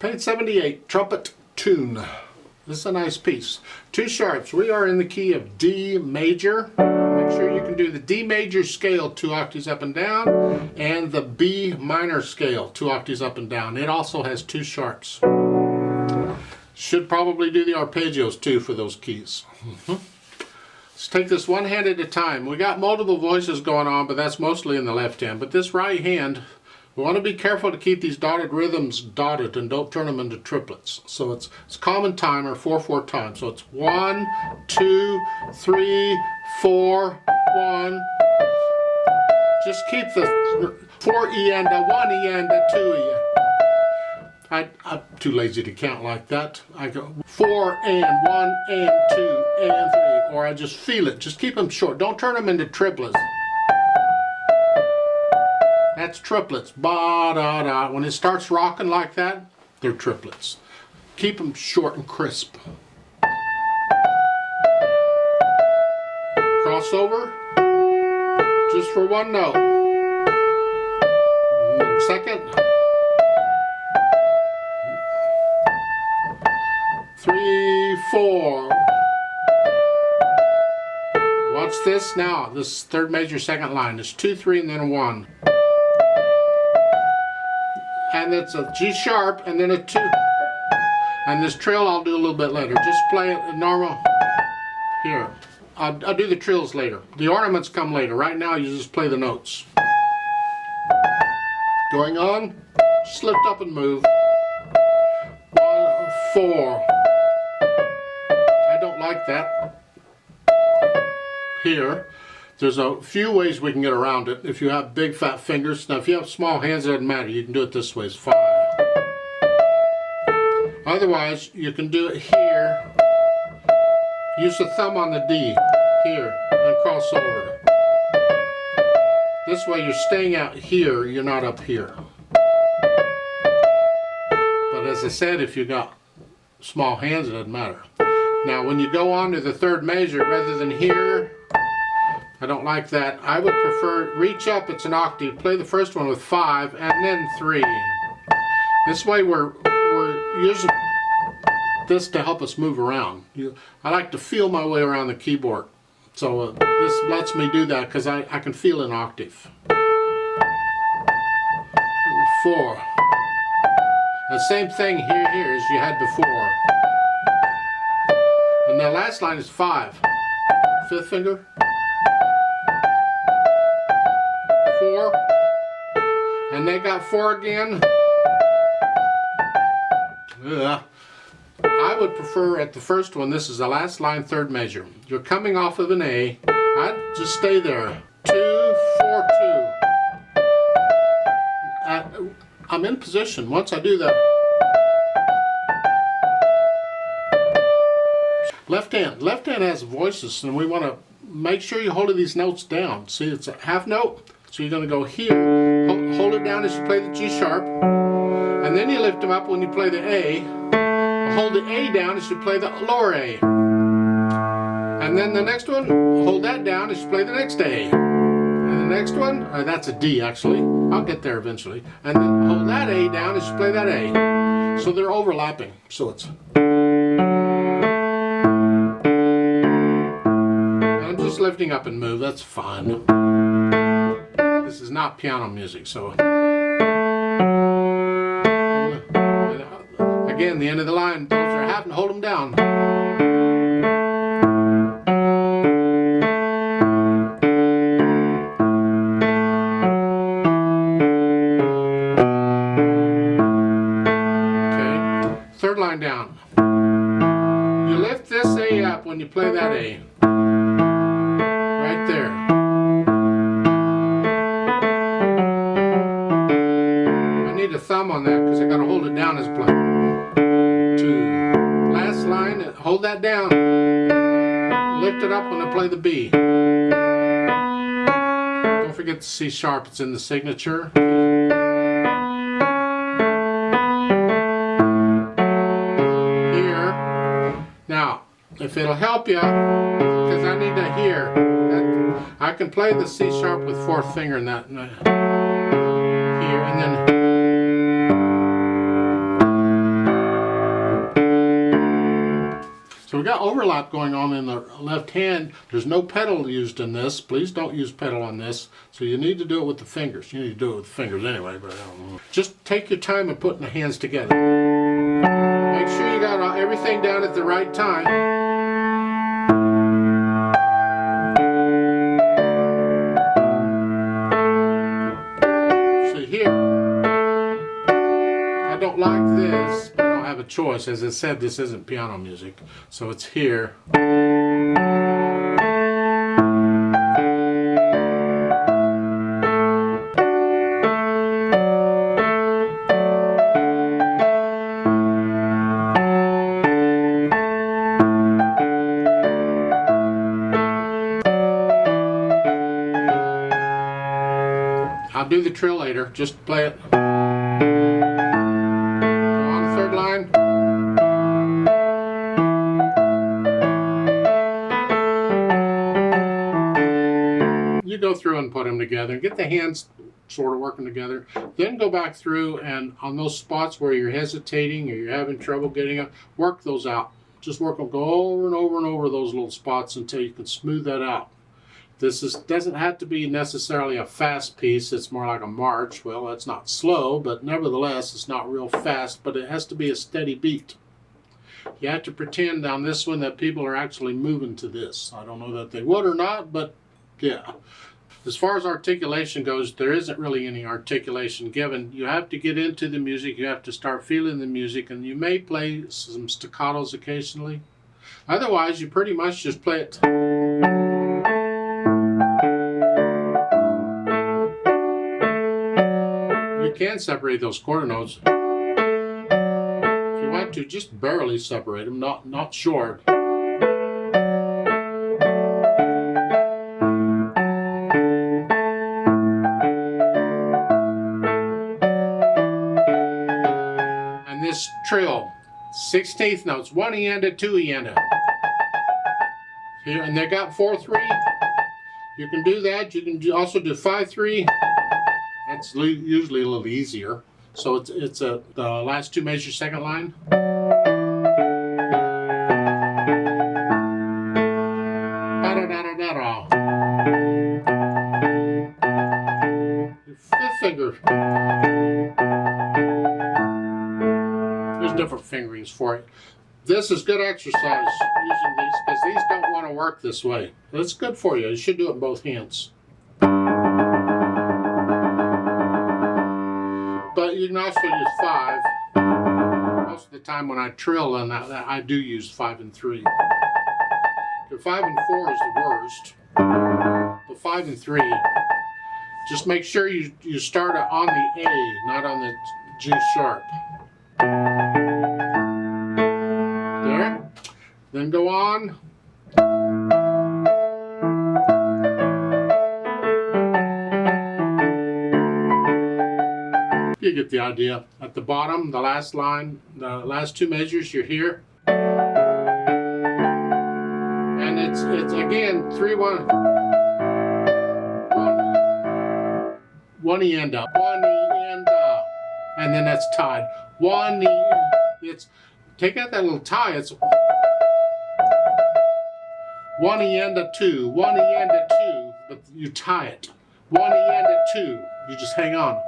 Page 78, Trumpet Tune. This is a nice piece. Two sharps. We are in the key of D major. Make sure you can do the D major scale 2 octaves up and down, and the B minor scale 2 octaves up and down. It also has 2 sharps. Should probably do the arpeggios too for those keys. Let's take this one hand at a time. We got multiple voices going on, but that's mostly in the left hand. But this right hand, we want to be careful to keep these dotted rhythms dotted and don't turn them into triplets. So it's common timer, 4/4 time. So it's 1, 2, 3, 4, 1. Just keep the 4 E and a 1 E and a 2 E. I'm too lazy to count like that. I go 4 and 1 and 2 and 3, or I just feel it. Just keep them short. Don't turn them into triplets. That's triplets. Ba da da. When it starts rocking like that, they're triplets. Keep them short and crisp. Crossover, just for one note. Second. 3, 4. Watch this now. This third major second line is 2, 3, and then a 1. And it's a G sharp and then a 2. And this trill I'll do a little bit later. Just play it normal. Here. I'll do the trills later. The ornaments come later. Right now you just play the notes. Going on. Just lift up and move. 1, 4. I don't like that. Here. There's a few ways we can get around it. If you have big fat fingers. Now if you have small hands, it doesn't matter. You can do it this way. It's 5. Otherwise, you can do it here. Use the thumb on the D. Here. And cross over. This way you're staying out here. You're not up here. But as I said, if you got small hands, it doesn't matter. Now when you go on to the third measure, rather than here, I don't like that. I would prefer reach up, it's an octave, play the first one with 5 and then 3. This way we're using this to help us move around. I like to feel my way around the keyboard. So this lets me do that because I can feel an octave. 4. The same thing here as you had before. And the last line is 5. 5th finger. 4, and they got 4 again. Ugh. I would prefer at the first one, this is the last line, third measure. You're coming off of an A. I'd just stay there. 2, 4, 2. I'm in position. Once I do that. Left hand has voices, and we want to make sure you hold these notes down. See, it's a half note. So you're going to go here, hold it down as you play the G sharp, and then you lift them up when you play the A. Hold the A down as you play the lower A. And then the next one, hold that down as you play the next A. And the next one, that's a D actually, I'll get there eventually. And then hold that A down as you play that A. So they're overlapping, so it's... I'm just lifting up and move, that's fine. This is not piano music, so again, the end of the line, those are having to hold them down. Okay, third line down. You lift this A up when you play that A. Right there. A thumb on that because I got to hold it down as play. 2. Last line, hold that down. Lift it up when I play the B. Don't forget the C sharp, it's in the signature. Here. Now, if it'll help you, because I need to hear, I can play the C sharp with 4th finger in that. Here, and then overlap going on in the left hand. There's no pedal used in this. Please don't use pedal on this. So you need to do it with the fingers. You need to do it with the fingers anyway, but I don't know. Just take your time in putting the hands together. Make sure you got everything down at the right time. See here, I don't like this, but I don't have a choice. As I said, this isn't piano music, so it's here. I'll do the trill later. Just play it. So on the third line. You go through and put them together. Get the hands sort of working together. Then go back through and on those spots where you're hesitating or you're having trouble getting up, work those out. Just work them. Go over and over and over those little spots until you can smooth that out. This doesn't have to be necessarily a fast piece. It's more like a march. Well, that's not slow, but nevertheless, it's not real fast, but it has to be a steady beat. You have to pretend on this one that people are actually moving to this. I don't know that they would or not, but yeah. As far as articulation goes, there isn't really any articulation given. You have to get into the music. You have to start feeling the music, and you may play some staccatos occasionally. Otherwise, you pretty much just play it. You can separate those quarter notes. If you want to, just barely separate them, not short. And this trill, 16th notes, 1 eanda, 2 eanda. Here, and they got 4/3. You can do that. You can also do 5/3. That's usually a little easier. So it's the last two measures, second line. Da-da-da-da-da-da. Your fifth finger. There's different fingerings for it. This is good exercise using these because these don't want to work this way. It's good for you. You should do it in both hands. But you can also use 5. Most of the time when I trill and I do use 5 and 3. The 5 and 4 is the worst. But 5 and 3, just make sure you start it on the A, not on the G sharp. There. Then go on. You get the idea. At the bottom, the last line, the last two measures, you're here. And it's again 3/1. 1 eanda, 1 eanda. And then that's tied. 1 eanda. It's take out that little tie. It's 1 eanda 2, 1 eanda 2, but you tie it. 1 eanda 2. You just hang on.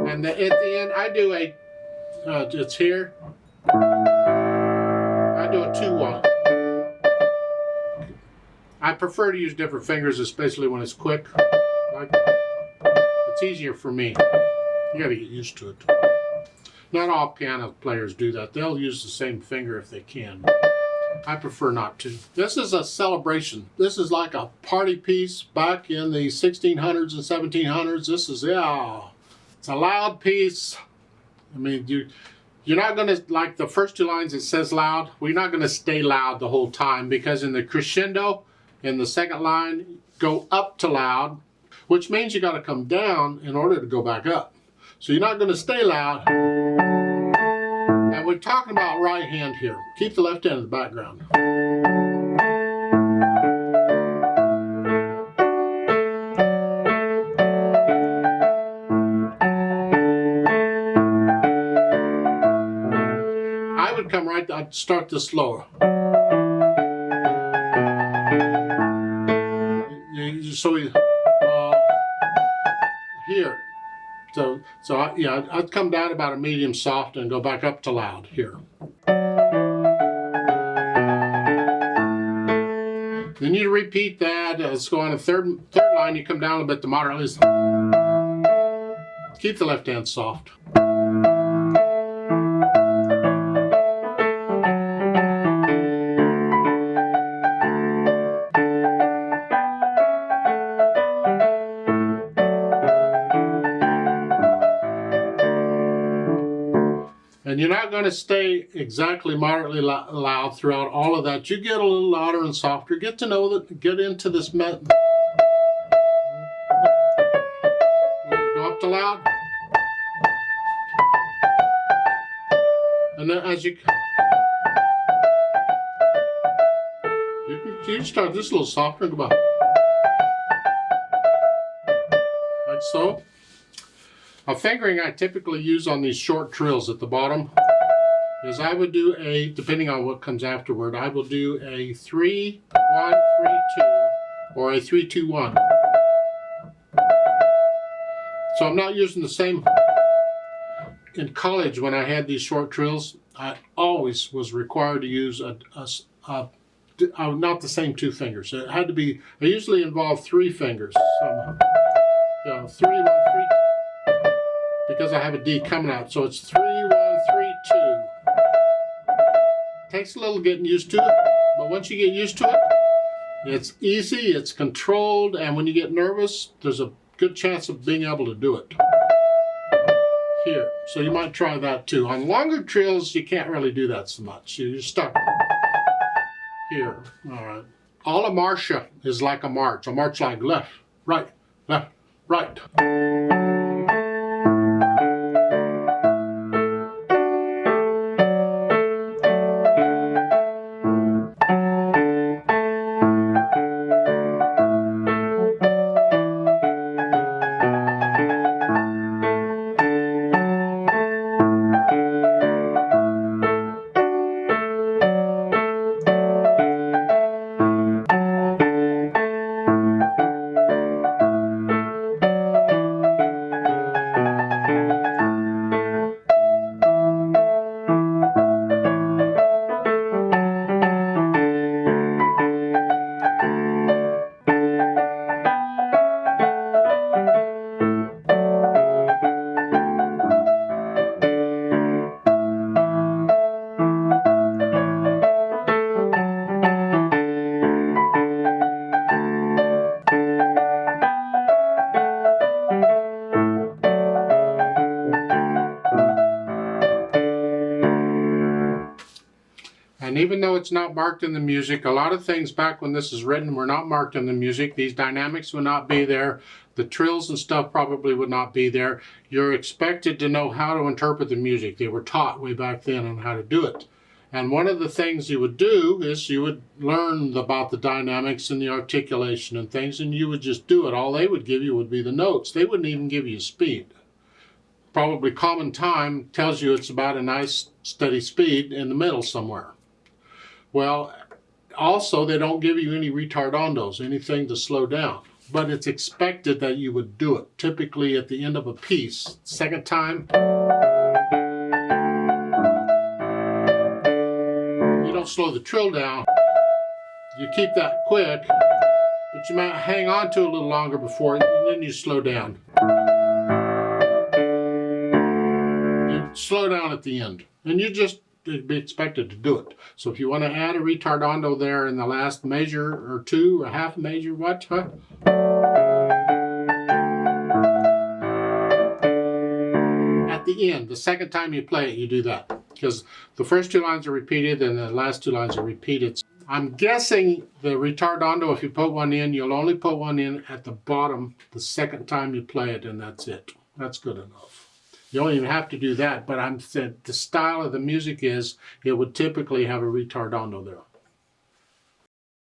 And at the end, I do a, it's here, I do a 2/1. I prefer to use different fingers, especially when it's quick. It's easier for me. You gotta get used to it. Not all piano players do that. They'll use the same finger if they can. I prefer not to. This is a celebration. This is like a party piece back in the 1600s and 1700s. This is, yeah, it's a loud piece. I mean, you're not going to, like the first two lines, it says loud. We're not going to stay loud the whole time because in the crescendo, in the second line, go up to loud, which means you got to come down in order to go back up. So you're not going to stay loud. And we're talking about right hand here. Keep the left hand in the background. I would come right, I'd start this lower. So here. Yeah, I'd come down about a medium soft and go back up to loud here. Then you repeat that. Let's go on the third line. You come down a bit to moderately. Keep the left hand soft. And you're not going to stay exactly moderately loud throughout all of that. You get a little louder and softer. Get to know that. Get into this. Go up to loud. And then as you start this a little softer and go back. Like so. A fingering I typically use on these short trills at the bottom is I would do a, depending on what comes afterward, I will do a 3-1-3-2 or a 3-2-1. So I'm not using the same. In college when I had these short trills, I always was required to use not the same two fingers. It had to be, I usually involve 3 fingers. So, 3-1-3-2. Because I have a D coming out, so it's 3-1-3-2. Takes a little getting used to it, but once you get used to it, it's easy, it's controlled, and when you get nervous, there's a good chance of being able to do it. Here, so you might try that too. On longer trills, you can't really do that so much. You're stuck here. All right. All a marcia is like a march like left, right, left, right. And even though it's not marked in the music, a lot of things back when this is written were not marked in the music. These dynamics would not be there. The trills and stuff probably would not be there. You're expected to know how to interpret the music. They were taught way back then on how to do it. And one of the things you would do is you would learn about the dynamics and the articulation and things, and you would just do it. All they would give you would be the notes. They wouldn't even give you speed. Probably common time tells you it's about a nice steady speed in the middle somewhere. Well, also they don't give you any retardandos, anything to slow down. But it's expected that you would do it. Typically at the end of a piece, second time, you don't slow the trill down. You keep that quick, but you might hang on to it a little longer before, and then you slow down. You slow down at the end, and you just be expected to do it. So if you want to add a retardando there in the last measure or two, a half measure, what? Huh? At the end, the second time you play it, you do that. Because the first 2 lines are repeated and the last 2 lines are repeated. I'm guessing the retardando, if you put one in, you'll only put one in at the bottom the second time you play it, and that's it. That's good enough. You don't even have to do that, but I'm said the style of the music is, it would typically have a retardando there.